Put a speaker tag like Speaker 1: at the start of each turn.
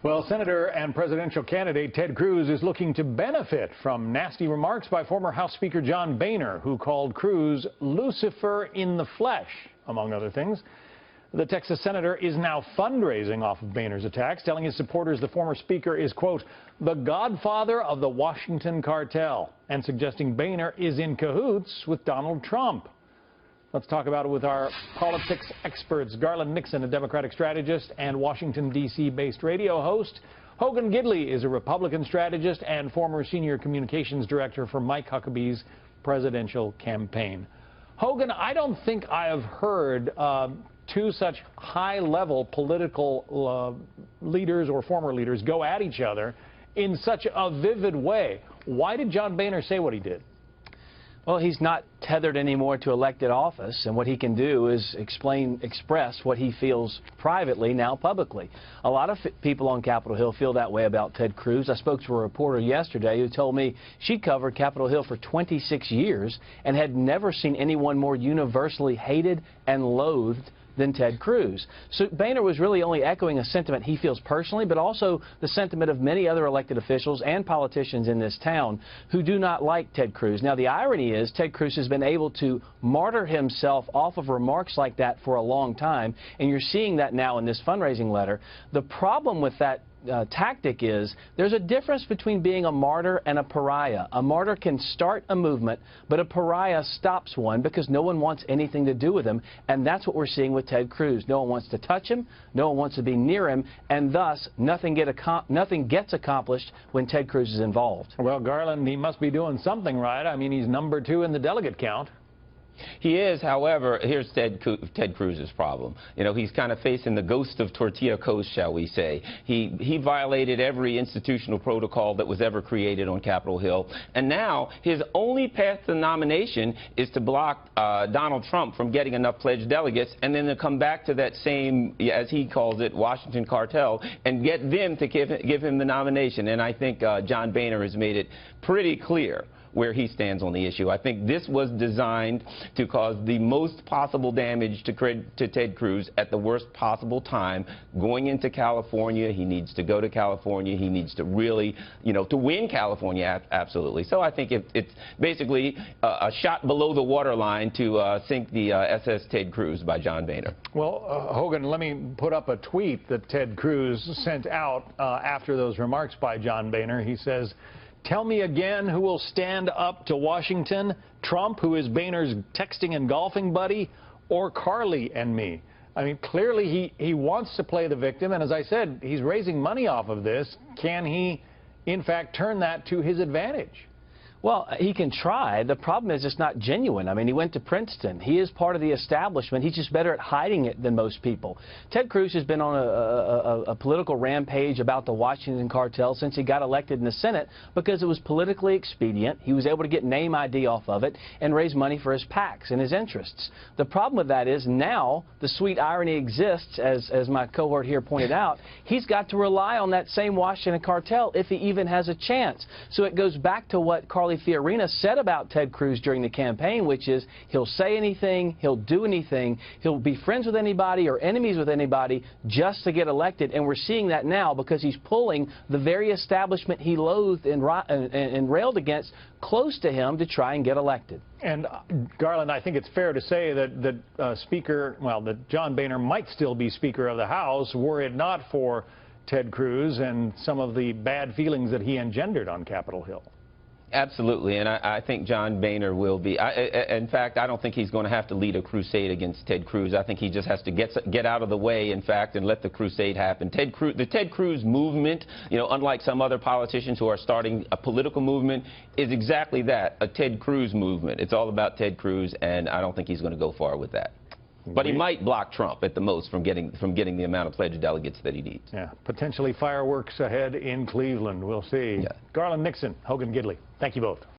Speaker 1: Well, Senator and presidential candidate Ted Cruz is looking to benefit from nasty remarks by former House Speaker John Boehner, who called Cruz Lucifer in the flesh, among other things. The Texas senator is now fundraising off of Boehner's attacks, telling his supporters the former speaker is, quote, the godfather of the Washington cartel, and suggesting Boehner is in cahoots with Donald Trump. Let's talk about it with our politics experts, Garland Nixon, a Democratic strategist and Washington, D.C.-based radio host. Hogan Gidley is a Republican strategist and former senior communications director for Mike Huckabee's presidential campaign. Hogan, I don't think I have heard two such high-level political leaders or former leaders go at each other in such a vivid way. Why did John Boehner say what he did?
Speaker 2: Well, he's not tethered anymore to elected office, and what he can do is express what he feels privately, now publicly. A lot of people on Capitol Hill feel that way about Ted Cruz. I spoke to a reporter yesterday who told me she covered Capitol Hill for 26 years and had never seen anyone more universally hated and loathed than Ted Cruz. So Boehner was really only echoing a sentiment he feels personally, but also the sentiment of many other elected officials and politicians in this town who do not like Ted Cruz. Now, the irony is Ted Cruz has been able to martyr himself off of remarks like that for a long time, and you're seeing that now in this fundraising letter. The problem with that tactic is there's a difference between being a martyr and a pariah. A martyr can start a movement, but a pariah stops one because no one wants anything to do with him, and that's what we're seeing with Ted Cruz. No one wants to touch him, no one wants to be near him, and thus nothing gets accomplished when Ted Cruz is involved.
Speaker 1: Well, Garland, he must be doing something right. I mean, he's number 2 in the delegate count.
Speaker 3: He is, however, here's Ted Cruz's problem. You know, he's kind of facing the ghost of Tortilla Coast, shall we say. He violated every institutional protocol that was ever created on Capitol Hill, and now his only path to nomination is to block Donald Trump from getting enough pledged delegates, and then to come back to that same, as he calls it, Washington cartel, and get them to give him the nomination. And I think John Boehner has made it pretty clear where he stands on the issue. I think this was designed to cause the most possible damage to Ted Cruz at the worst possible time. Going into California, he needs to go to California. He needs to really, you know, to win California, absolutely. So I think it's basically a shot below the waterline to sink the SS Ted Cruz by John Boehner.
Speaker 1: Well, Hogan, let me put up a tweet that Ted Cruz sent out after those remarks by John Boehner. He says, "Tell me again who will stand up to Washington, Trump, who is Boehner's texting and golfing buddy, or Carly and me." I mean, clearly he wants to play the victim, and as I said, he's raising money off of this. Can he, in fact, turn that to his advantage?
Speaker 2: Well, he can try. The problem is it's not genuine. I mean, he went to Princeton. He is part of the establishment. He's just better at hiding it than most people. Ted Cruz has been on a political rampage about the Washington cartel since he got elected in the Senate because it was politically expedient. He was able to get name ID off of it and raise money for his PACs and his interests. The problem with that is now the sweet irony exists, as my cohort here pointed out. He's got to rely on that same Washington cartel if he even has a chance. So it goes back to what Carly Fiorina said about Ted Cruz during the campaign, which is he'll say anything, he'll do anything, he'll be friends with anybody or enemies with anybody just to get elected, and we're seeing that now because he's pulling the very establishment he loathed and railed against close to him to try and get elected.
Speaker 1: And Garland, I think it's fair to say that that John Boehner might still be Speaker of the House were it not for Ted Cruz and some of the bad feelings that he engendered on Capitol Hill.
Speaker 3: Absolutely, and I think John Boehner will be. In fact, I don't think he's going to have to lead a crusade against Ted Cruz. I think he just has to get out of the way, in fact, and let the crusade happen. The Ted Cruz movement, you know, unlike some other politicians who are starting a political movement, is exactly that, a Ted Cruz movement. It's all about Ted Cruz, and I don't think he's going to go far with that. But he might block Trump at the most from getting the amount of pledged delegates that he needs.
Speaker 1: Yeah, potentially fireworks ahead in Cleveland. We'll see. Yeah. Garland Nixon, Hogan Gidley, thank you both.